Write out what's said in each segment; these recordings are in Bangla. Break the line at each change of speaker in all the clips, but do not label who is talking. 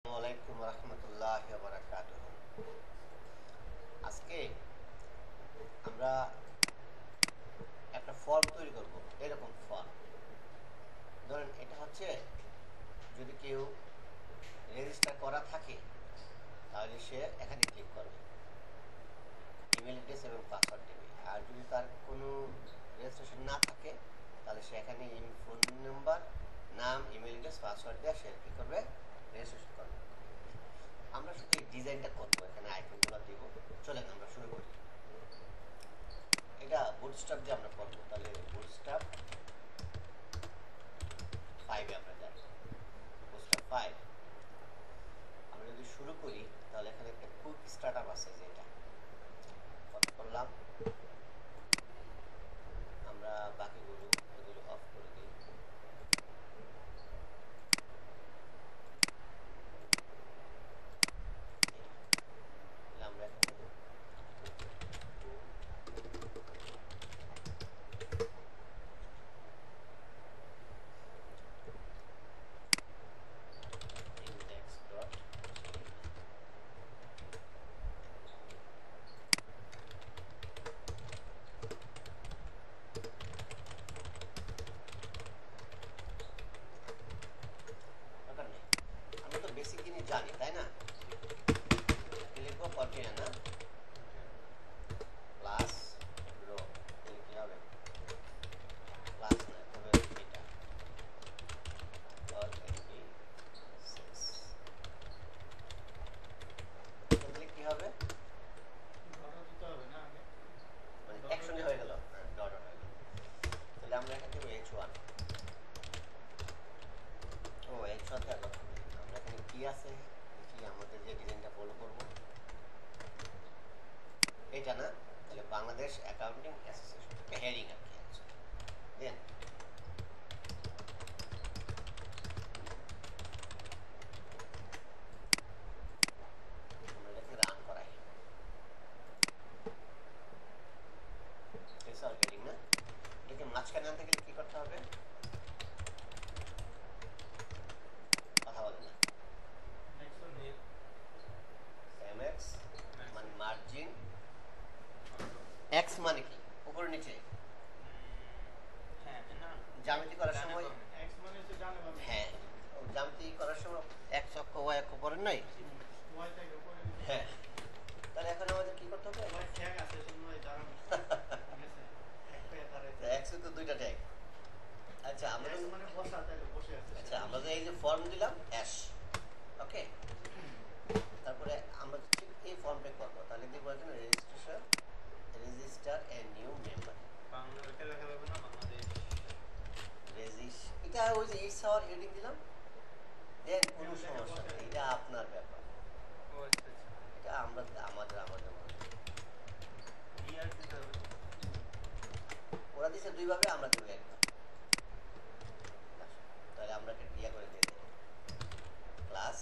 আসসালামু আলাইকুম রহমতুল্লাহি ওয়া বারাকাতুহু। আজকে আমরা একটা ফর্ম তৈরি করব। এরকম ফর্ম ধরেন, এটা হচ্ছে যদি কেউ রেজিস্টার করা থাকে তাহলে সে এখানে ক্লিক করবে, ইমেল অ্যাড্রেস এবং পাসওয়ার্ড দেবে। আর যদি তার কোনো রেজিস্ট্রেশন না থাকে তাহলে সে এখানে ফোন নাম্বার, নাম, ইমেল অ্যাড্রেস, পাসওয়ার্ড দিয়ে সে কী করবে, রেজিস্ট্রেশন করবে। আমরা শুধু এই ডিজাইনটা করবো, এখানে আইকনগুলো দিব। চলেন আমরা শুরু করি। এটা বুটস্ট্র্যাপ দিয়ে আমরা করবো, তাহলে বুটস্ট্র্যাপ 5 এ আমরা যাই। বুটস্ট্র্যাপ 5 আমরা যদি শুরু করি তাহলে এখানে একটা কুইক স্টার্টআপ আছে, যেটা করলাম। আমরা বাকিগুলো এগুলো অফ করে দিই। আমরা এখানে ইন্ডেক্স ডট দরকার নেই, আমরা তো বেসিক জিনিস জানি, তাই না? লিখবো কন্টেনার প্লাস রো, কি হবে, প্লাস না, তবে এটা ডট এমপি 6 তাহলে কি হবে, মানে একসঙ্গে হয়ে গেল, ডট হয়ে গেল। তাহলে আমরা এখানে দেবো h1। ও h1 তে কথা বলি, আমরা এখানে কি আছে দেখি, আমাদের যে ডিজাইনটা ফলো করব এটা না, তাহলে বাংলাদেশ অ্যাকাউন্টিং অ্যাসোসিয়েশন, একটা হেডিং আর কি আছে। দেন আমরা এটাকে রান করাই, রেসার্চ হেডিং না, এটাকে মাঝখানে আনতে গেলে কি করতে হবে, কথা বলে না, এমএক্স মানে মার্জিন, এক্স মানে কি উপরে নিচে, জ্যামিতি করার সময়, হ্যাঁ জ্যামিতি করার সময় এক্স অক্ষ ওয়াই অক্ষ পড়েন নাই, হ্যাঁ। তাহলে এখন আমাদের কি করতে হবে, এক্সে তো দুইটা ট্যাগ। আচ্ছা আমরা আচ্ছা আমরা যে এই যে ফর্ম দিলাম অ্যাশ, ওকে, তারপরে আমরা ঠিক এই ফর্মটা করবো, তাহলে দিব এখানে রেজিস্টার এ নিউ মেম্বার, এটা ওই যে এইচ আওয়ার হেডিং দিলাম। দেন কোনো সমস্যা নেই, এটা আপনার ব্যাপার, এটা আমরা আমাদের ওরা দিছে দুইভাবে, আমরা দেবো একবার। তাহলে আমরা একটা ইয়া করে দিয়ে দেবো, ক্লাস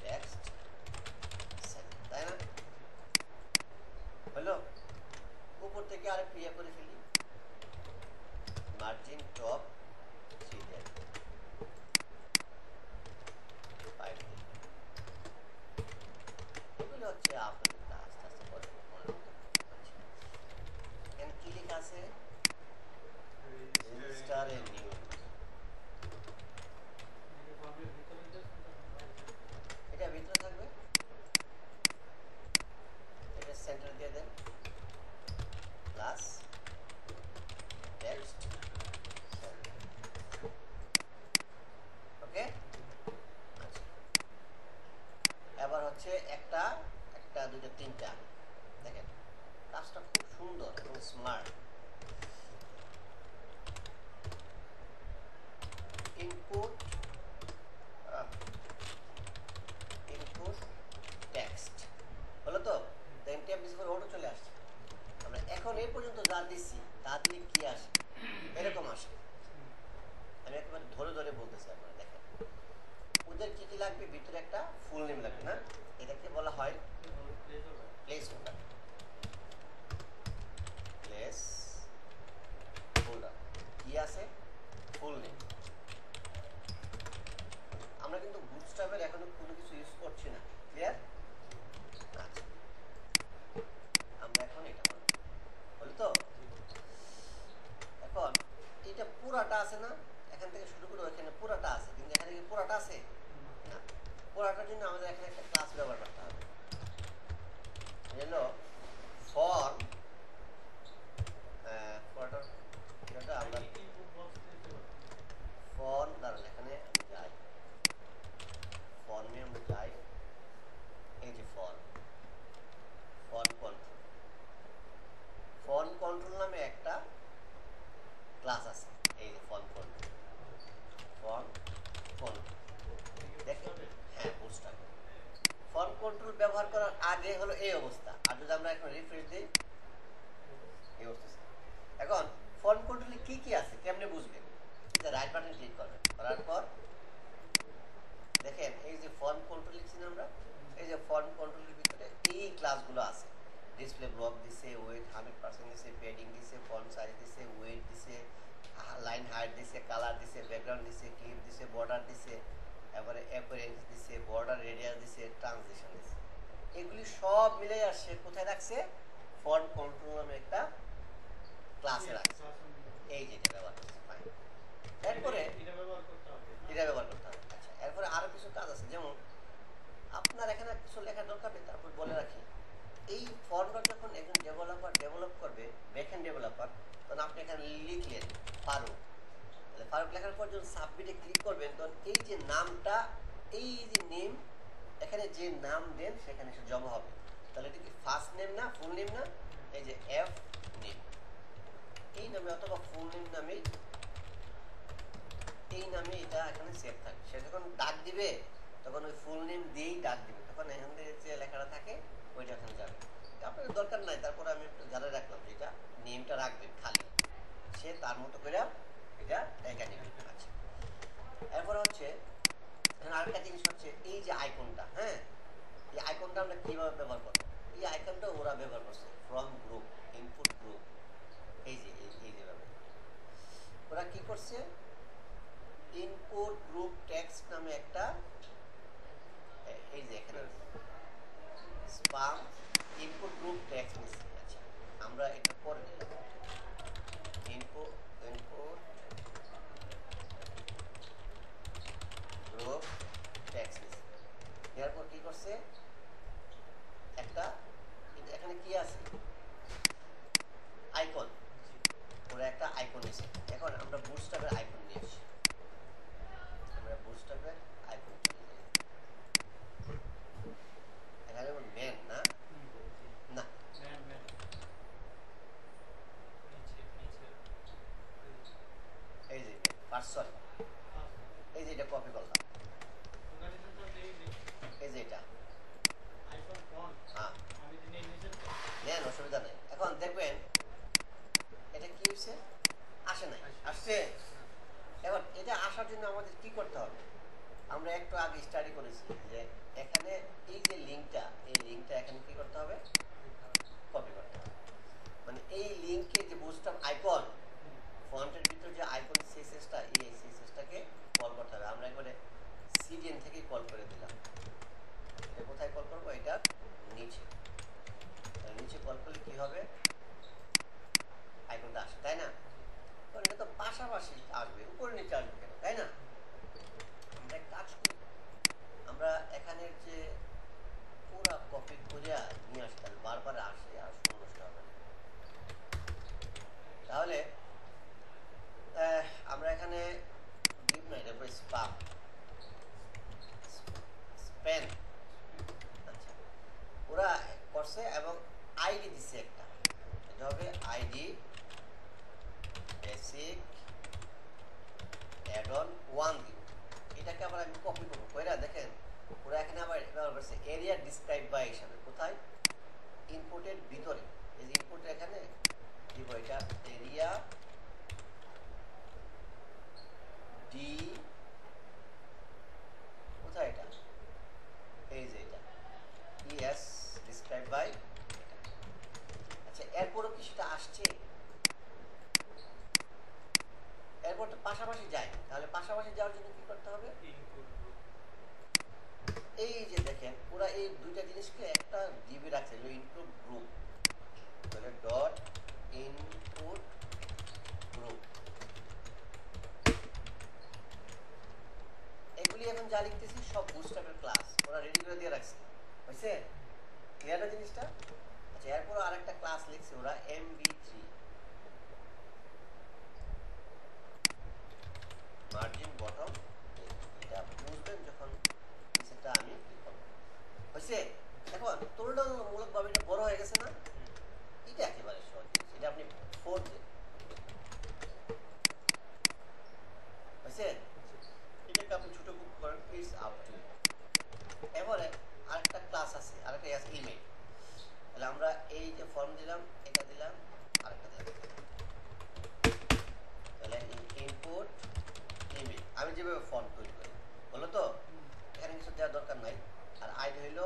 টেক্সট সেন্টার, তাই না? হলো, উপর থেকে আরেকটু ইয়া করে ফেলি, মার্জিন টপ 3 দেন 5 দিন। এগুলো হচ্ছে আপনাদের আস্তে আস্তে করে মনে রাখতে পারছি। এখানে কি লেখা আছে, রেজিস্টার এ নিউ, এটা ভিতরে থাকবে, এটা সেন্টার দিয়ে দেন, প্লাস টেক্সট, ওকে। আচ্ছা এবার হচ্ছে একটা একটা দুইটা তিনটা, দেখেন কাজটা খুব সুন্দর এবং স্মার্ট। ইনপুট ইনপুট টেক্সট হলো তো, এমটি অফিস করে ওটা চলে আসছে। আমরা এখন এই পর্যন্ত যা দিচ্ছি তা দিয়ে কি আসে, এরকম আসে। আমি একেবারে ধরে ধরে বলতেছি, আপনারা দেখেন ওদের কি কি লাগবে, ভিতরে একটা ফুল নেম লাগবে না, এটাকে বলা হয় প্লেস হোল্ডার, প্লেস হোল্ডার কি আছে, ফুল নেম। আমরা কিন্তু বুটস্ট্র্যাপের এখনো কোনো কিছু ইউজ করাটার জন্য আমাদের এখানে একটা ক্লাস ব্যবহার করতে হবে, হলো ফর্ম আমরা ফর্ম দাঁড়ান, এখানে আমি যাই, ফর্মে আমরা যাই, এই যে ফর্ম কন্ট্রোল, ফর্ম কন্ট্রোল নামে একটা ক্লাস আছে, এই যে ফর্ম কন্ট্রোল, ফর্ম কন্ট্রোল দেখেন, হ্যাঁ বুস্টার। ফর্ম কন্ট্রোল ব্যবহার করার আগে হলো এই অবস্থা, আর যদি আমরা এখন রিফ্রেশ দিই এই অবস্থা। এখন ফর্ম কন্ট্রোলে কি কি আছে কেমনে বুঝবেন? রাইট বাটন ক্লিক করবেন, করার পর দেখেন এই যে ফর্ম কন্ট্রোল লিখছি না আমরা, এই যে ফর্ম কন্ট্রোলের ভিতরে এই ক্লাসগুলো আছে, ডিসপ্লে ব্লক দিছে, ওয়েট 100% দিছে, প্যাডিং দিছে, ফন্ট সাইজ দিছে, ওয়েট দিছে, লাইন হাইট দিছে, কালার দিছে, ব্যাকগ্রাউন্ড দিছে, ক্লিপ দিছে, বর্ডার দিছে, এবারে অ্যাপিয়ারেন্স দিছে, বর্ডার রেডিয়াস দিছে, ট্রানজিশন দিছে। এগুলি সব মিলে আসছে কোথায় রাখছে? ফর্ম কন্ট্রোল নামে একটা ক্লাসে রাখছে, এই যেটা ব্যবহার করছে। ফাইন, এরপরে এটা ব্যবহার করতে হবে। আচ্ছা, এরপরে আরো কিছু কাজ আছে, যেমন আপনার এখানে কিছু লেখা দরকার নেই, তারপর বলে রাখি, এই ফর্মটা যখন একজন ডেভেলপার ডেভেলপ করবে, ব্যাকএন্ড ডেভেলপার, তখন আপনি এখানে লিখলেন ফারুক, তাহলে ফারুক লেখার পর যখন সাবমিটে ক্লিক করবেন, তখন এই যে নামটা, এই যে নেম, এখানে যে নাম দেন সেখানে সে জমা হবে। তাহলে এটা কি ফার্স্ট নেম না, ফুল নেম না? এই যে এফ নেম, এই নামে অথবা ফুল নেম নামে, এই নামে এটা এখানে সেভ থাকে। সে যখন ডাক দিবে তখন ওই ফুল নেম দিয়েই ডাক দিবে, তখন এখান থেকে যে লেখাটা থাকে ওইটা এখানে যাবে। আপনার দরকার নাই, তারপরে আমি একটু জানাই রাখলাম যে এটা নেমটা রাখবেন খালি, সে তার মতো করে এটা লেখা নেবে। আচ্ছা, এরপরে হচ্ছে আরেকটা জিনিস হচ্ছে এই যে আইকনটা, হ্যাঁ, এই আইকনটা আমরা কিভাবে ব্যবহার করবো? এই আইকনটা ওরা ব্যবহার করছে ফ্রম গ্রুপ, ইনপুট গ্রুপ, এই যে ওরা কি করছে, ইনপুট গ্রুপ টেক্সট নামে একটা, এই যে এখানে স্পাম ইনপুট গ্রুপ টেক্সট নিচ্ছে। আচ্ছা, আমরা এটা পরে নিলাম, ইনপুট গ্রুপ টেক্সট নিচ্ছে, এরপর কি করছে, একটা এখানে কি আছে, আইকন, ওরা একটা আইকন নিচ্ছে। এখন আমরা বুটস্ট্র্যাপের আইকন নিয়ে আসি, আমরা বুটস্ট্র্যাপের আইকন চলে যাই, এখানে মেন না, না এই যে পার্সন, এই যে এটা কপি করলাম, এই যে এটা, হ্যাঁ নেন, অসুবিধা নেই। এখন দেখবেন এটা কি হচ্ছে, আসে নাই, আসছে। এখন এটা আসার জন্য আমাদের কি করতে হবে? আমরা একটু আগে স্টাডি করেছি যে এখানে এই যে লিঙ্কটা, এই লিঙ্কটা এখানে কি করতে হবে, কপি করতে হবে। মানে এই লিঙ্কে যে বুটস্ট্র্যাপ আইকন, ফন্টের ভিতর যে আইকন সিএসএসটা, এই সিএসএসটাকে কল করতে হবে। আমরা একবারে সিডিএন থেকে কল করে দিলাম, এটা কোথায় কল করবো, এটা নিচে, নিচে কল করলে কি হবে, আইকনটা আসে, তাই না? এটা তো পাশাপাশি আসবে, উপরে নিচে আসবে কেন, তাই না? আমরা কাজ করি, আমরা এখানের যে পুরা কপি করিয়া নিয়ে আসতে হবে, বারবার আসে আর সমস্যা হবে না। তাহলে আমরা এখানে ডিপ নাই, তারপরে স্পাম স্পেন, আচ্ছা ওরা করছে এবং আইডি দিচ্ছে একটা, এটা হবে আইডি বেসিক অ্যাড অন 1 দিব। এটাকে আবার আমি কপি করবো, কইরা দেখেন ওরা এখানে আবার ব্যবহার করছে এরিয়া ডিসক্রাইব বাই হিসাবে, কোথায়, ইনপুটের ভিতরে, এই যে ইনপুটের এখানে দিব এটা এরিয়া ডি, কোথায় এটা, এই যে এটা ইএস ডিসক্রাইব বাই। আচ্ছা, এরপরও কি সেটা আসছে, এরপর তো পাশাপাশি যায়, তাহলে পাশাপাশি যাওয়ার জন্য কি করতে হবে, এই যে দেখেন ওরা এই দুইটা জিনিসকে একটা ডিবি রাখছে, ইনপুট গ্রুপ, তাহলে ডট ইনপুট গ্রুপ, এগুলি এখন যা লিখতেছি সব বুটস্ট্র্যাপের ক্লাস ওরা রেডি করে দিয়ে রাখছে, হয়েছে? ক্লিয়ার না জিনিসটা? আচ্ছা, এরপর আরেকটা ক্লাস লিখছে ওরা MB3, মার্জিন বটম। এটা বুঝবেন যখন সেটা আমি কি করব, হয়েছে? এখন তুলনামূলকভাবে এটা বড় হয়ে গেছে না? এটা একেবারে সহজ জিনিস, এটা আপনি 4 দেন, হয়েছে? এটাকে আপনি ছোট বুক করেন, ইটস আপ টু ইউ। এবারে আরেকটা ক্লাস আছে, আরেকটা আছে ইমেল। তাহলে আমরা এই যে ফর্ম দিলাম, এটা দিলাম, আরেকটা দিলাম, তাহলে ইনপুট ইমেল। আমি যেভাবে ফর্ম তৈরি করি, বলো তো এখানে কিছু দেওয়ার দরকার নাই। আর আইডি হইল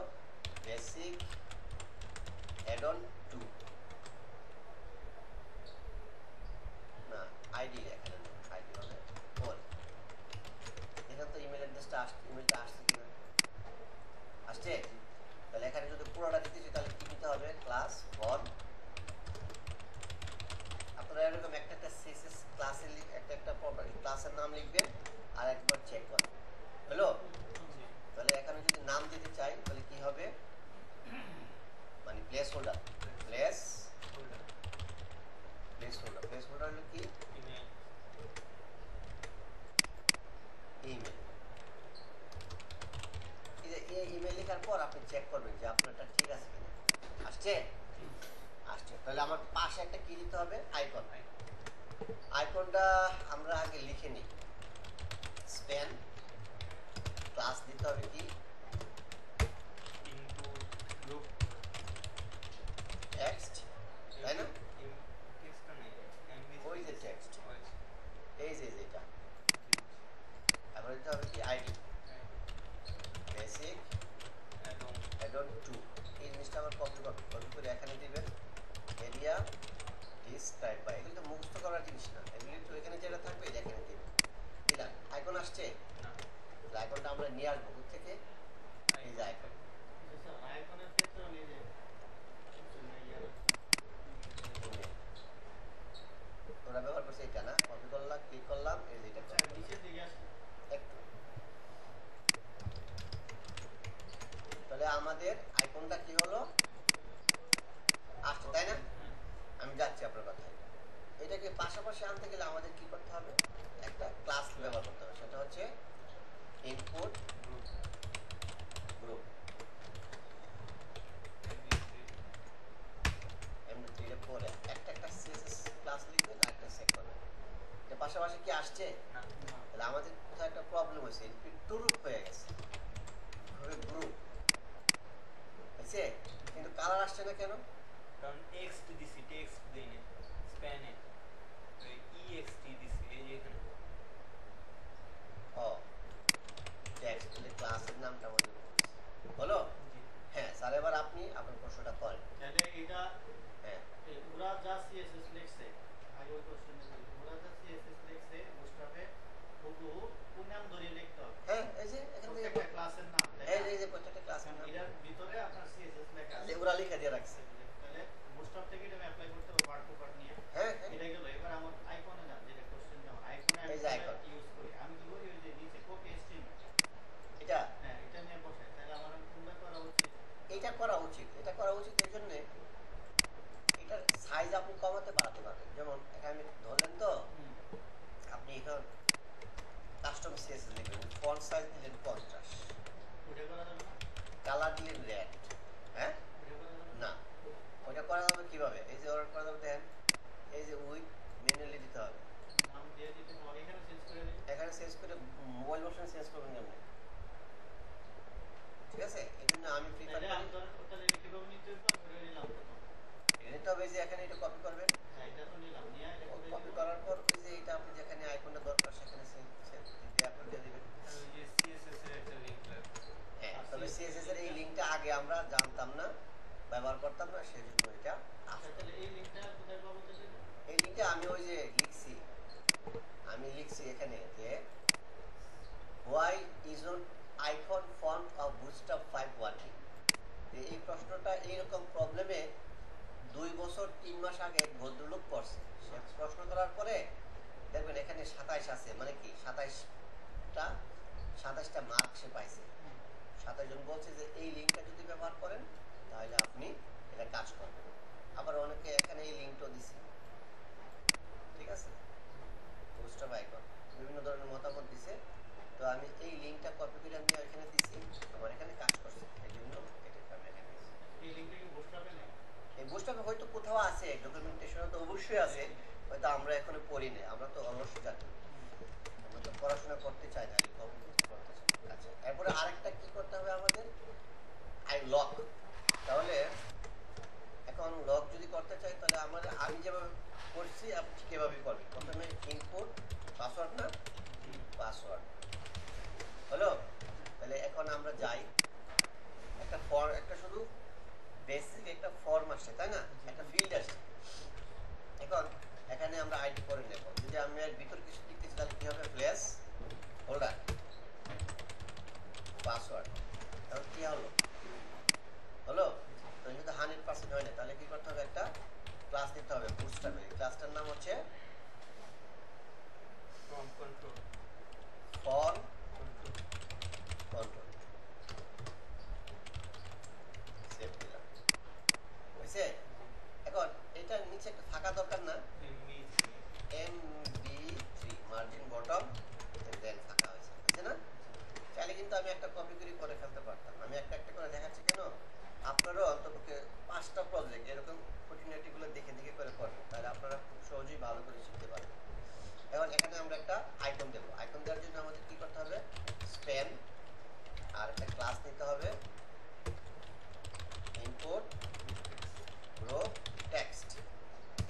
বেসিক অ্যাড অন 2, না আইডি এখানে আইডি হবে ফোন। এখানে তো ইমেল অ্যাড্রেসটা আসছে, ইমেলটা আসছে কিনা, আসছে? তাহলে এখানে যদি পুরোটা দিতেছি তাহলে কি দিতে হবে, ক্লাস ফর্ম। আপনারা এরকম একটা একটা সিএসএস ক্লাসে একটা একটা প্রপার্টি ক্লাসের নাম লিখবেন আর একবার চেক করবেন, হলো? তাহলে এখানে যদি নাম দিতে চাই তাহলে কি হবে, মানে place holder, place holder, place holder হলো কি ইমেল। এই ইমেল লেখার পর আপনি চেক করবেন যে আপনারটা ঠিক আছে কিনা, আসছে? আসছে। তাহলে আমার পাশে একটা কি দিতে হবে, আইকন। আইকনটা আমরা আগে লিখে নিই, স্প্যান ক্লাস দিতে হবে কি ইনপুট গ্রুপ টেক্সট, তাই না? ওই যে টেক্সট, এই যে এটা। এবার দিতে হবে কি আইডি, বেসিক অ্যাড অন 2। এই জিনিসটা আবার কপি করে এখানে দিবেন, এরিয়া ডিসক্রাইব বাই। এগুলো তো মুখস্থ করার জিনিস না, এগুলি তো এখানে যেটা থাকবে এটা এখানে দিবেন। দিলাম, আইকন আসছে? আইকনটা আমরা নিয়ে আসবো কোথা থেকে, এই যে আইকন। আইকনের ক্ষেত্রে আমি যে তোরা ব্যবহার করছি এটা না, কপি করলাম, ক্লিক করলাম, এই যে এটা নিচের দিকে আসছে একটু। তাহলে আমাদের আইকনটা কি হলো, আসছে, তাই না? আমি যাচ্ছি আপনার কথায়। এটাকে পাশাপাশি আনতে গেলে আমাদের কি করতে হবে, একটা ক্লাস ব্যবহার করতে হবে, সেটা হচ্ছে ইনপুট গ্রুপ। এমনি পরে একটা একটা সিএসএস ক্লাস লিখবেন আর একটা সেট করবেন। এটা পাশাপাশি কি আসছে? তাহলে আমাদের কোথাও একটা প্রবলেম হয়েছে, একটু গ্রুপ হয়ে গেছে, গ্রুপ হয়েছে, কিন্তু কালার আসছে না কেন? কারণ টেক্সট দিছি, টেক্সট দেইনি, স্প্যানে EXT দিছি, এই যে এখানে। ও টেক্সট, তাহলে ক্লাসের নামটা আমাদের হলো। হ্যাঁ স্যার, এবার আপনি আপনার প্রশ্নটা করেন। তাহলে এটা হ্যাঁ ওরা যা সিএসএস লিখছে, আগে ওই কোশ্চেনে ওরা যা সিএসএস লিখছে বুটস্ট্র্যাপে ওগুলো কোন নাম ধরে লিখতে হবে। হ্যাঁ এই যে এখান থেকে একটা ক্লাসের নাম, এই যে প্রত্যেকটা ক্লাসের নাম, এর ভিতরে আপনার সিএসএস লেখা আছে, ওরা লিখে দিয়ে রাখছে। তাহলে বুটস্ট্র্যাপ থেকে এটা অ্যাপ্লাই করতে হবে পার্ট টু পার্ট নিয়ে। হ্যাঁ এটা গেল। এবার আমার আইকনে যান, যেটা কোশ্চেন যেমন আইকনে আমি ইউজ করি, আমি কি করি, ওই যে নিচে কপি স্ট্রিম, এটা হ্যাঁ এটা নিয়ে বসাই। তাহলে আমার কোনটা করা উচিত, এটা করা উচিত। এটা করা উচিত এই জন্য এটার সাইজ আপনি কমাতে বাড়াতে পারবেন। যেমন এখানে আমি ধরলেন তো, আপনি এখন কাস্টম সিএসএস লিখবেন, ফন্ট সাইজ দিলেন 50, ওটা করা যাবে না। কালার দিলেন রেড, হ্যাঁ না, ওটা করা যাবে কিভাবে, এই যে অর্ডার করা যাবে, দেখেন এই যে উইথ ম্যানুয়ালি দিতে হবে, নাম দিয়ে দিতে হবে, এখানে চেঞ্জ করে দিন, এখানে চেঞ্জ করে মোবাইল ভার্সন চেঞ্জ করবেন কেমন, ঠিক আছে? এই জন্য আমি প্রিফার করি তাহলে কিভাবে নিতে হবে, করে নিলাম প্রথম এটা হবে যে এখানে এটা কপি করবেন, এটা তো নিলাম, নিয়ে কপি করার পর ওই যে এটা আপনি যেখানে আইকনটা দরকার সেখানে আপলোড দিয়ে দিবেন। ওই যে সিএসএস এর একটা লিংক লাগবে, হ্যাঁ তবে সিএসএস এর এই লিংকটা আগে আমরা জানতাম না, ব্যবহার করতাম না, সেজন্য এটা আসলে। তাহলে এই লিংকটা কোথায় পাবো? এই লিংকটা আমি ওই যে লিখছি এখানে যে why is not icon font of bootstrap 5 working। এই প্রশ্নটা এইরকম প্রবলেমে 2 বছর 3 মাস আগে ভদ্রলোক পড়ছে, সে প্রশ্ন করার পরে দেখবেন এখানে 27 আছে, মানে কি 27টা 27টা মার্ক সে পাইছে। 27 জন বলছে যে এই লিঙ্কটা যদি ব্যবহার করেন তাহলে আপনি এটা কাজ করবেন। আবার অনেকে এখানে এই লিঙ্কটাও দিছে, ঠিক আছে, বুস্টআপ আইকন বিভিন্ন ধরনের মতামত দিছে। তো আমি এই লিঙ্কটা কপি করে আমি এখানে দিছি, আমার এখানে কাজ করছে, এই জন্য এটাকে আমি এখানে দিছি।
এই লিঙ্কটা কি বুস্টআপে নেই?
এই বুস্টআপে হয়তো কোথাও আছে, ডকুমেন্টেশনে তো অবশ্যই আছে, হয়তো আমরা এখনো পড়ি না, আমরা তো অলস জানি, আমরা তো পড়াশোনা করতে চাই না, করতে চাই। আচ্ছা, এরপরে আরেকটা কি করতে হবে আমাদের, আই লক। তাহলে এখন লক যদি করতে চাই তাহলে আমাদের আমি যেভাবে করছি আপনি ঠিক এভাবেই করবেন। প্রথমে ইনপুট পাসওয়ার্ড, না পাসওয়ার্ড হলো। তাহলে এখন আমরা যাই, একটা ফর্ম, একটা শুধু বেসিক একটা ফর্ম আসছে, তাই না, একটা ফিল্ড আসছে। এখন এখানে আমরা আইডি করে নেব। যদি আমি এর ভিতর কিছু লিখতেছি তাহলে কি হবে, প্লেস হোল্ডার পাসওয়ার্ড, তাহলে কি হলো, হলো। তো যদি 100% হয় না তাহলে কি করতে হবে, একটা ক্লাস দিতে হবে বুস্টআপে। ক্লাসটার নাম হচ্ছে
ফর্ম কন্ট্রোল
সেভ দিলাম, হয়েছে। এখন এটার নিচে একটা থাকা দরকার না, MB3 মার্জিন বটম দেন ফাঁকা হয়েছে, বুঝছে না। চাইলে কিন্তু আমি একটা কপি করে ফেলতে পারতাম। আমি একটা একটা করে দেখাচ্ছি কেন, আপনারাও অন্তপক্ষে 5টা প্রজেক্ট এরকম খুঁটিনাটিগুলো দেখে দেখে করে করবেন, তাহলে আপনারা খুব সহজেই ভালো করে শিখতে পারবেন। এখন এখানে আমরা একটা আইকন দেবো। আইকন দেওয়ার জন্য আমাদের কি করতে হবে, স্প্যান আর একটা ক্লাস নিতে হবে, ইনপুট রো টেক্সট,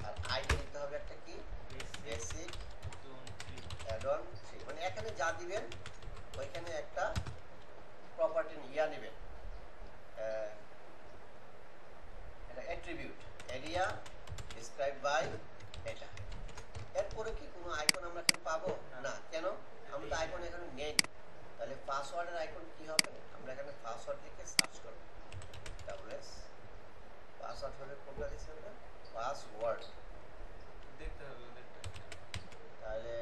আর আইডি দিতে হবে একটা কি, বেসিক অ্যাডন 3। মানে এখানে যা দিবেন ওইখানে একটা প্রপার্টি ইয়া নেবেন, এটা অ্যাট্রিবিউট, এরিয়া ডিসক্রাইব বাই এটা। এরপরে কি কোনো আইকন আমরা এখানে পাবো না, কেন, আমরা তো আইকন এখানে নেই। তাহলে পাসওয়ার্ডের আইকন কি হবে, আমরা এখানে পাসওয়ার্ড লিখে সার্চ করব, ডাবলএস পাসওয়ার্ড হলে কোনটা দিচ্ছি আমরা, পাসওয়ার্ড
দেখতে হবে ওদেরটা।
তাহলে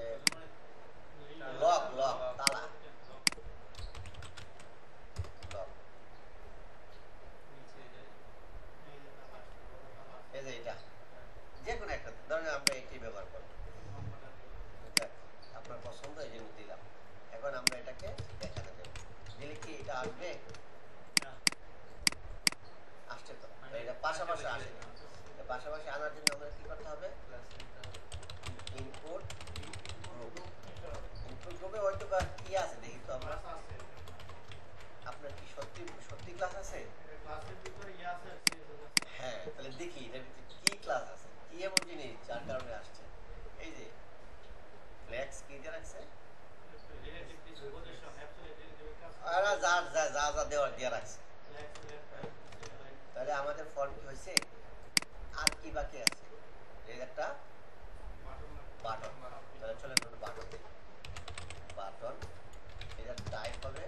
লক তালা, লক
নিচে যাই, এই যে তালা,
এই যে এটা যে কোনো একটা ধরনের আমরা এটি ব্যবহার করব, আপনার পছন্দ এই জন্য দিলাম। এখন আমরা এটাকে দেখাতে দেব, দিলে কি এটা আসবে, আসছে তো, এটা পাশাপাশি আসে, পাশাপাশি আনার জন্য আমাদের কি করতে হবে, ইনপুট গ্রুপে হয়তো বা কি আছে দেখি তো আমরা, আপনার কি সত্যি ক্লাস আছে, হ্যাঁ, তাহলে দেখি এটার ভিতরে কি ক্লাস আছে, কি এমন জিনিস যার কারণে আসছে। এই যে ফ্লেক্স কি দিয়ে রাখছে, যা দেওয়ার দিয়ে রাখছে। তাহলে আমাদের ফর্ম কি হয়েছে, আর কি বাকি আছে, এই একটা বাটন। তাহলে চলে আমরা বাটন দিই, বাটন এটা টাইপ হবে,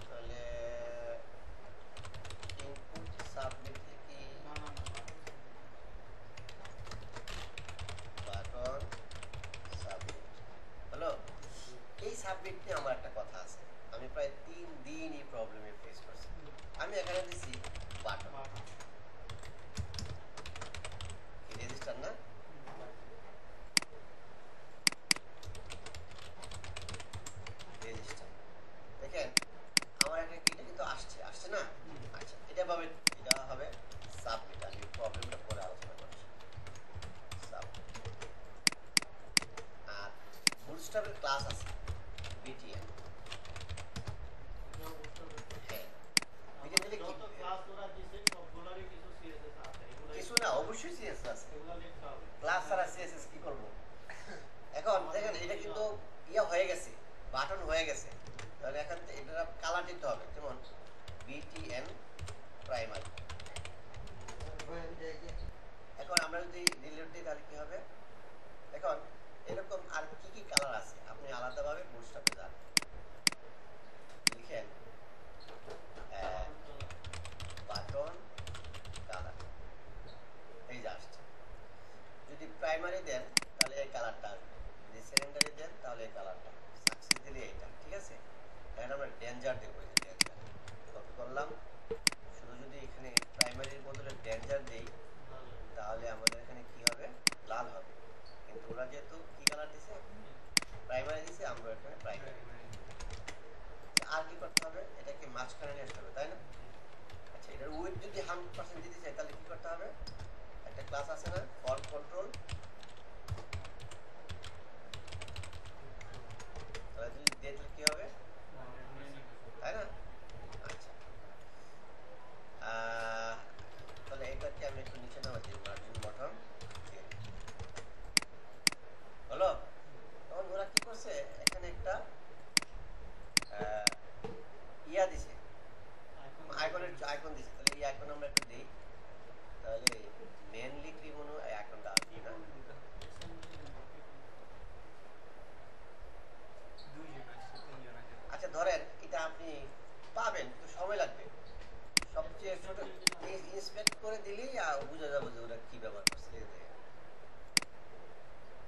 তাহলে ইনপুট সাবমিট কি বাটন সাবমিট হলো। এই সাবমিট নিয়ে আমার একটা কথা আছে, আমি প্রায় 3 দিন এই প্রবলেমে ফেস করছি। আমি এখানে দিছি বাটন, রেজিস্টার না, রেজিস্টার, দেখেন আমার একটা কি, এটা কিন্তু আসছে না। আচ্ছা, এটা হবে সাবমিট। আমি প্রবলেমটা পরে আলোচনা করছি। সাবমিট, আর বুটস্ট্র্যাপের ক্লাস আছে বিটিএম, হ্যাঁ, এটা দিলে কি কিছু না, অবশ্যই সিএসএস আছে, ক্লাস ছাড়া সিএসএস কি করব। এখন দেখেন এটা কিন্তু ইয়া হয়ে গেছে, বাটন হয়ে গেছে, তাহলে এখান থেকে এটা কালার দিতে হবে, যেমন বিটিএন প্রাইমারি। এখন আমরা যদি ডিলিট দিই তাহলে কি হবে, এখন এরকম আর কি কি কালার আছে আপনি আলাদাভাবে বুটস্ট্র্যাপে যান, লিখেন বাটন কালার, এই যে আসছে। যদি প্রাইমারি দেন তাহলে এই কালারটা আসবে, যদি সেকেন্ডারি দেন তাহলে এই কালারটা, সাকসেস দিলে এইটা, ঠিক আছে। নিয়ে আসতে হবে, তাই না? আচ্ছা, এটার উইথ যদি 100% দিতে চাই তাহলে কি করতে হবে? একটা ক্লাস আছে না, ফর্ম কন্ট্রোল, তাহলে যদি দিয়ে দিলে কি হবে, তাই না? আচ্ছা, তাহলে এটাকে আমি একটু নিচে নামা দিই, মার্জিন বটম হলো। তখন ওরা কি করছে, এখানে একটা ইয়া দিছে, আইকন দিছে। তাহলে এই আইকন আমরা একটু দিই, তাহলে মেন লিখলি মনে হয় আইকনটা আসবে না। আচ্ছা, ধরেন এটা আপনি পাবেন, কিন্তু সময় লাগবে। সবচেয়ে ছোট ইন্সপেক্ট করে দিলেই বোঝা যাবে যে ওরা কি ব্যবহার করছে।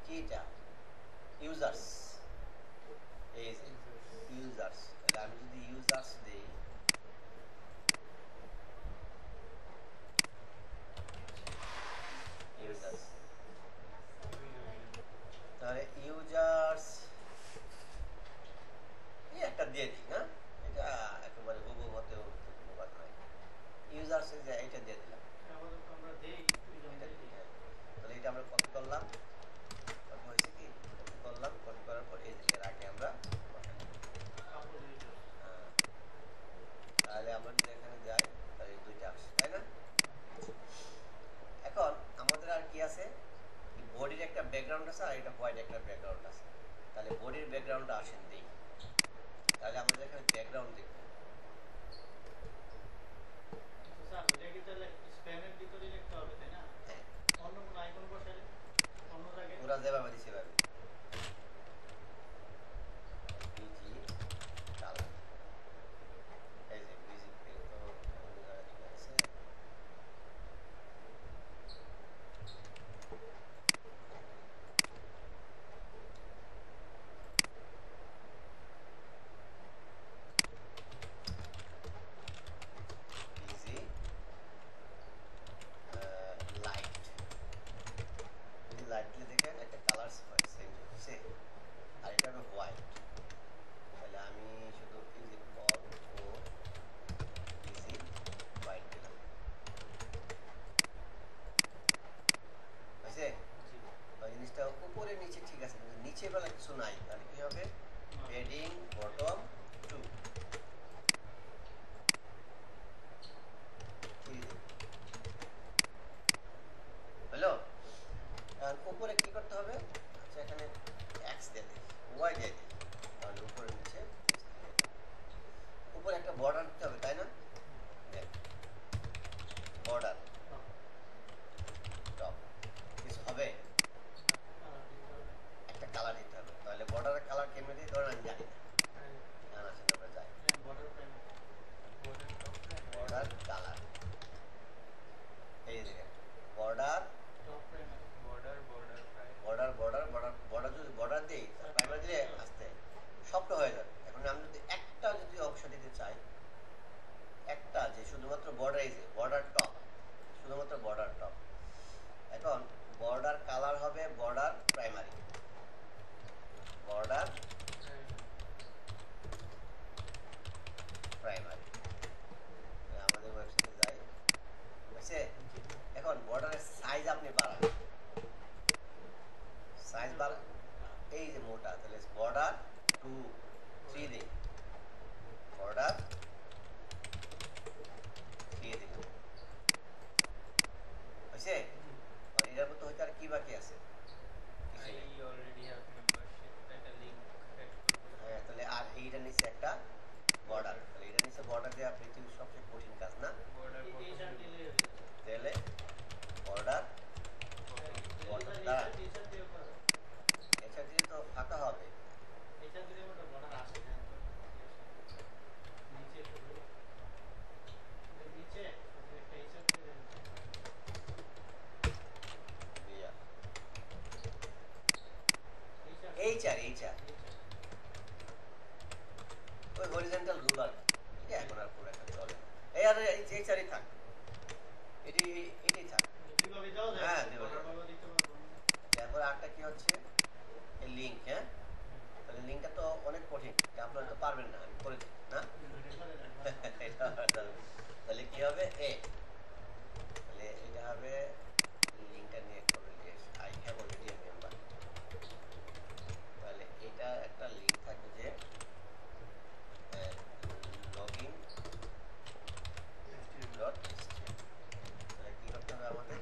কি এটা ইউজার্স, এই যে ইউজার্স, তাহলে আমি যদি ইউজার্স দিই, ইউজার্স, তাহলে ইউজার্স এই একটা দিয়ে দিই না, এটা একেবারে হুবহু হতেও অনুবাদ হয়। ইউজার্স যে এটা দিয়ে দিলাম, তাহলে এটা আমরা কপি করলাম, কপি হয়েছে কি, কপি করলাম, কপি করার পর এই যে এর আগে আমরা তাহলে আমরা যদি এখানে যাই তাহলে এই দুইটা আসছে, তাই না? এখন আমাদের আর কি আছে, বডির একটা ব্যাকগ্রাউন্ড আছে আর এটা হোয়াইট একটা ব্যাকগ্রাউন্ড আছে। তাহলে বডির ব্যাকগ্রাউন্ডটা আসেন দিই, তাহলে আমাদের এখানে ব্যাকগ্রাউন্ড দেখব। হ্যাঁ, ওরা যেভাবে দিচ্ছে সেভাবে বিজি কালার, এই যে বিজি ফিল তো অন্য জায়গায় চলে গেছে। বিজি লাইট, যদি লাইট দিয়ে দেখেন একটা কালার চেঞ্জ হচ্ছে, আর এটা হলো হোয়াইট। তাহলে আমি শুধু ইজি অল ও ইজি হোয়াইট দিলাম, বুঝছে? ওই জিনিসটা উপরে নিচে ঠিক আছে, কিন্তু নিচে বেলা কিছু নাই, তাহলে কি হবে, পেডিং বটম 2 হলো। আর উপরে কি করতে হবে, আচ্ছা এখানে এক্স দিয়ে দিই, ওয়াই দিয়ে দিই, তাহলে উপরে নিচে উপরে একটা বর্ডার দিতে হবে, তাই না? বর্ডার টপ কিছু হবে, একটা কালার দিতে হবে। তাহলে বর্ডারের কালার কেমনে দিই, ধরেন আমি জানি না, না আসেন আমরা যাই, বর্ডার কালার, এই দেখেন border border border border border, যদি বর্ডার দিই প্রাইমার দিলে আসতে সবটা হয়ে যাবে। এখন আমি যদি একটা যদি অংশ দিতে চাই, একটা যে শুধুমাত্র বর্ডার, এই যে বর্ডার টপ, শুধুমাত্র বর্ডার টপ, এখন বর্ডার কালার হবে বর্ডার প্রাইমারি, বর্ডার প্রাইমারি। আমাদের ওয়েবসাইটে যাই, বুঝছে? এখন বর্ডারের সাইজ আপনি বাড়ান, সাইজ বাড়ান, এই যে মোটা, তাহলে বর্ডার 2 3 দিন, বর্ডার 3 দিন, বুঝছে? এটার মতো হয়তো আর কি বাকি আছে, হ্যাঁ, তাহলে আর এইটার নিচে একটা বর্ডার, তাহলে এটার নিচে বর্ডার দেওয়া পৃথিবীর সবচেয়ে কঠিন কাজ না? তাহলে বর্ডার দাঁড়ান, এটা দিয়ে তো ফাঁকা হবে, এইচআর ওই হরিজন্টাল রুল আর কি, এখন আর পুরো একটা চলে না। এই আর এইচআরই থাক, এটাই থাক। হ্যাঁ, তারপর আরেকটা কি হচ্ছে, এই লিঙ্ক, হ্যাঁ, তাহলে লিঙ্কটা তো অনেক কঠিন, আপনারা তো পারবেন না, আমি করে দিই না। এটা হবে না। তাহলে কি হবে এ, তাহলে এটা হবে লিঙ্কটা নিয়ে করবে যে I have already a member, তাহলে এটা একটা লিঙ্ক থাকবে যে লগইন ডট তাহলে কি করতে হবে আমাদের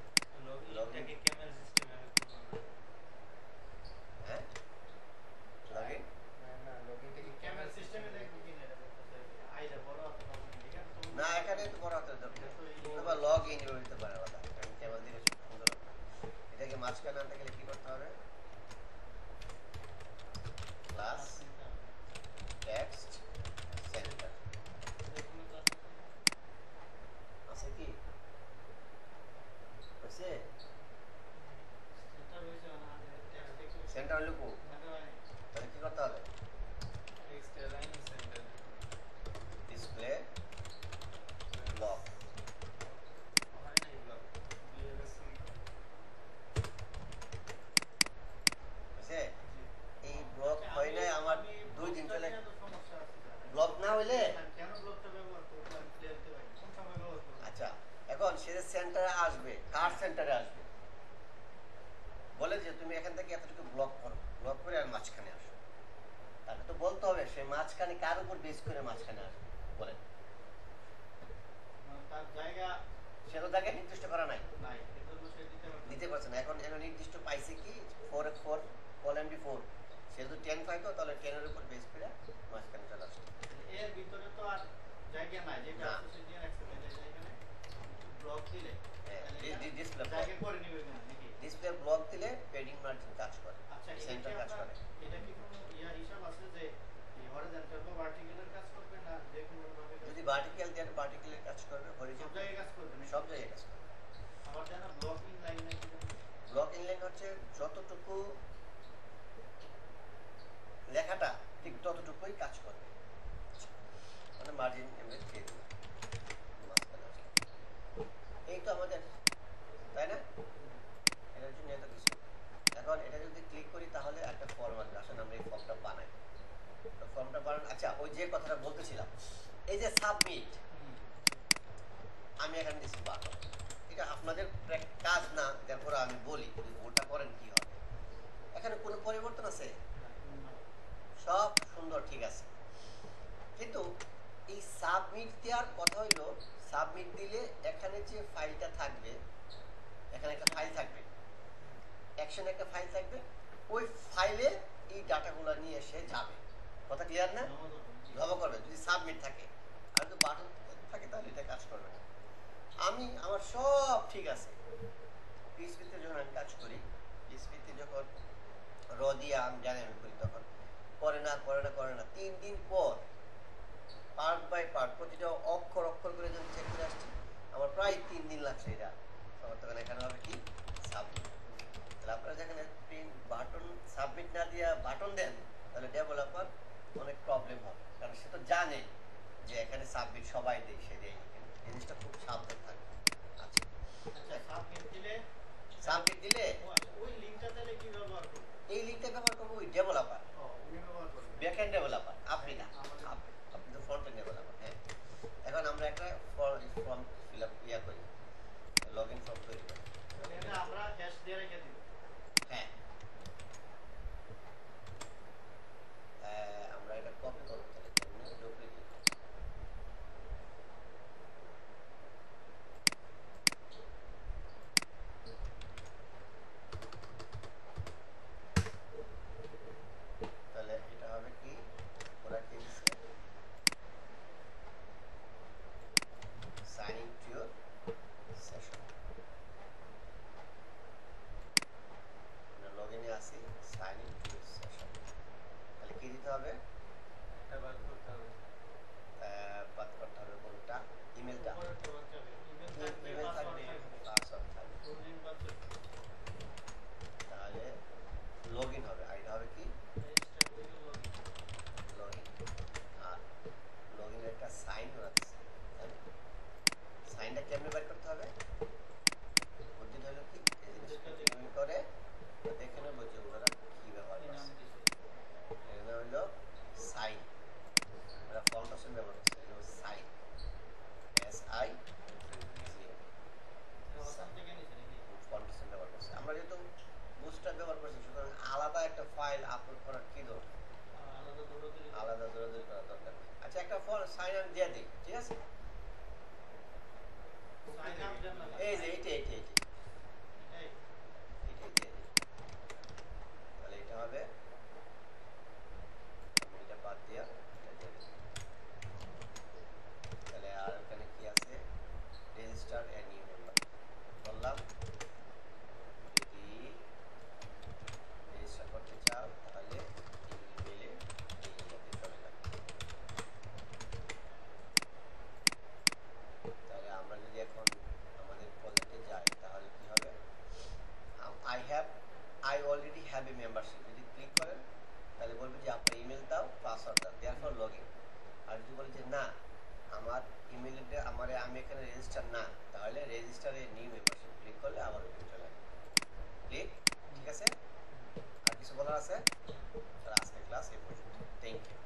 লগইনটাকে ক্যামেল সিস্টেমে
হ্যাঁ লগইন
না লগইনটাকে ক্যামেল সিস্টেমে দেখো কিনা এটা বলতে আইডা বড় অথবা ঠিক আছে তুমি
না এখানে তো বড় হাতের দরকার অথবা লগ ইন হতে পারে আলাদা, আমি কেবল দিকে সুন্দর হবে। এটাকে মাঝখানে আনতে গেলে কি করতে হবে ক্লাস টেক্সট সেন্টার আছে কি হয়েছে সেন্টার লিখো, তাহলে কি করতে হবে ডিসপ্লে ব্লক হয়েছে, এই ব্লক হয় নাই আমার 2 দিন চলে, ব্লক না হইলে আচ্ছা এখন সে সেন্টারে আসবে, কার সেন্টারে আসবে বলে যে তুমি এখান থেকে এতটুকু ব্লক করো, ব্লক করে আর মাঝখানে আসো, তাহলে তো বলতে হবে সে মাঝখানে কার উপর বেস করে মাঝখানে আসবে বলে, সে তো তাকে নির্দিষ্ট করা নাই দিতে পারছে না, এখন এর নির্দিষ্ট পাইছে কি 4x4 4 সেহেতু 10 পাইতো তাহলে 10 এর উপর বেস করে মাঝখানে চলে আসছে।
এর ভিতরে তো আর জায়গা নাই যে
না।
আসলে দিয়ে রাখতে পারে এখানে ব্লক দিলে
ডিসপ্লে
জায়গা করে নিবে কেন নাকি
ডিসপ্লে ব্লক দিলে পেডিং মার্জিন কাজ করে,
আচ্ছা
সেন্টার কাজ করে।
এটা কি কোনো হিসাব আছে যে হরিজন্টাল বা ভার্টিক্যালের কাজ করবে না যে কোনো ভাবে
যদি ভার্টিক্যাল দেন ভার্টিক্যালের কাজ করবে,
সব
হরিজন্টাল
জায়গায় কাজ করবে না
সব জায়গায় কাজ করবে।
আবার জানা ব্লক ইন লাইন নাকি
ব্লক ইনলাইন হচ্ছে যতটুকু লেখাটা ঠিক ততটুকুই কাজ করবে, মানে মার্জিন এমএস দিয়ে দিবে মাঝখানে আসলে। এই তো আমাদের, তাই না, এটার জন্য এত কিছু। এখন এটা যদি ক্লিক করি তাহলে একটা ফর্ম আসবে, আসলে আমরা এই ফর্মটা বানাই, ফর্মটা বানান। আচ্ছা ওই যে কথাটা বলতেছিলাম এই যে সাবমিট, আমি এখানে দিচ্ছি বাটন, এটা আপনাদের কাজ না, তারপরে আমি বলি যদি ওটা করেন কি হবে, এখানে কোনো পরিবর্তন আছে, সব সুন্দর ঠিক আছে, কিন্তু এই সাবমিট দেওয়ার কথা হইলো সাবমিট দিলে এখানে যে ফাইলটা থাকবে, এখানে একটা ফাইল থাকবে, অ্যাকশন একটা ফাইল থাকবে, ওই ফাইলে এই ডাটাগুলো নিয়ে এসে যাবে, কথা ক্লিয়ার না, জমা করবে যদি সাবমিট থাকে, আর যদি বাটন থাকে তাহলে এটা কাজ করবে না। আমি আমার সব ঠিক আছে, পিএইচপিতে যখন আমি কাজ করি, পিএইচপিতে যখন র দিয়ে আমি জানি আমি করি, তখন করে না 3 দিন পর পার্ট বাই পার্ট প্রতিটা অক্ষর অক্ষর করে যখন চেক করে আসছি, আমার প্রায় 3 দিন লাগছে এটা। তখন এখানে হবে কি সাবমিট, তাহলে আপনারা যেখানে প্রিন্ট বাটন সাবমিট না দিয়ে বাটন দেন তাহলে ডেভেলপার অনেক প্রবলেম হবে, কারণ সে তো জানে যে এখানে সাবমিট সবাই দেয়, সে দেয় জিনিসটা খুব সাবধান থাকবে। আচ্ছা সাবমিট দিলে
ওই লিংকটা তাহলে কি ব্যবহার করব
এই লিঙ্কটা ব্যবহার করবো ওই ডেভেলপার,
উনি ব্যবহার করবেন
ব্যাকএন্ড ডেভেলপার, আপনি না, আপনি তো ফ্রন্ট এন্ড ডেভেলপার। হ্যাঁ এখন আমরা একটা ফর্ম ফিল আপ করি, লগ ইন ফর্ম তৈরি করি।
এখানে আমরা হ্যাশ দিয়ে রেখে দিব
হ্যাঁ আমরা এটা কপি করবো, তাহলে ডুপ্লিকেট তাহলে এটা হবে কি ওরা কি দিচ্ছে sign in to your session, আমরা লগ ইনে আসি sign in to your session, তাহলে কি দিতে হবে
এটা বার করতে হবে
বাদ করতে হবে কোনটা, ইমেলটা,
উপরে তো যাবে ইমেল থাকবে
ইমেল থাকবে,
পাসওয়ার্ড
পাসওয়ার্ড থাকবে,
কোনদিন পাসওয়ার্ড
তাহলে লগ ইন হবে, আইডি হবে কি
রেজিস্টার করে লগইন
লগ ইন, আর লগ ইনের একটা সাইন আছে, সাইনটা কেমনে বের করতে হবে, বুদ্ধি হলো কি এই জিনিসটা যেমন করে দেখে নেবো যে ওরা কি ব্যবহার
কি নাম
করছে,
দিছে
এটা হলো সাইন, আমরা ফর্ম ব্যবহার করছি সাইন, সাইন আপ দিয়ে দিই, ঠিক আছে?
সাইন আপ দেন না
এই যে এইটা
এই
এটাই দিয়ে দিই। তাহলে এটা হবে, আমি এটা বাদ দিয়া এটা দিয়ে দিই। তাহলে আর এখানে কি আছে, রেজিস্টার এ নিউ মেম্বার বললাম। যদি রেজিস্টার করতে চাও তাহলে ইমেইলে এই ইমেইলে চলে যাবে। তাহলে আমরা যদি এখন আমাদের প্রজেক্টে যাই তাহলে কি হবে, I already have a membership যদি ক্লিক করেন তাহলে বলবে যে আপনার ইমেল দাও, পাসওয়ার্ড দাও, দেয়ারফর লগ ইন। আর যদি বলে যে না আমার ইমেলটা আমি এখানে রেজিস্টার না, তাহলে রেজিস্টারে নিউ মেম্বারশিপ ক্লিক করলে আবার ওখানে চলে আসবে। ক্লিক, ঠিক আছে? আর কিছু বলার আছে? আজকের ক্লাস এই পর্যন্ত। Thank you.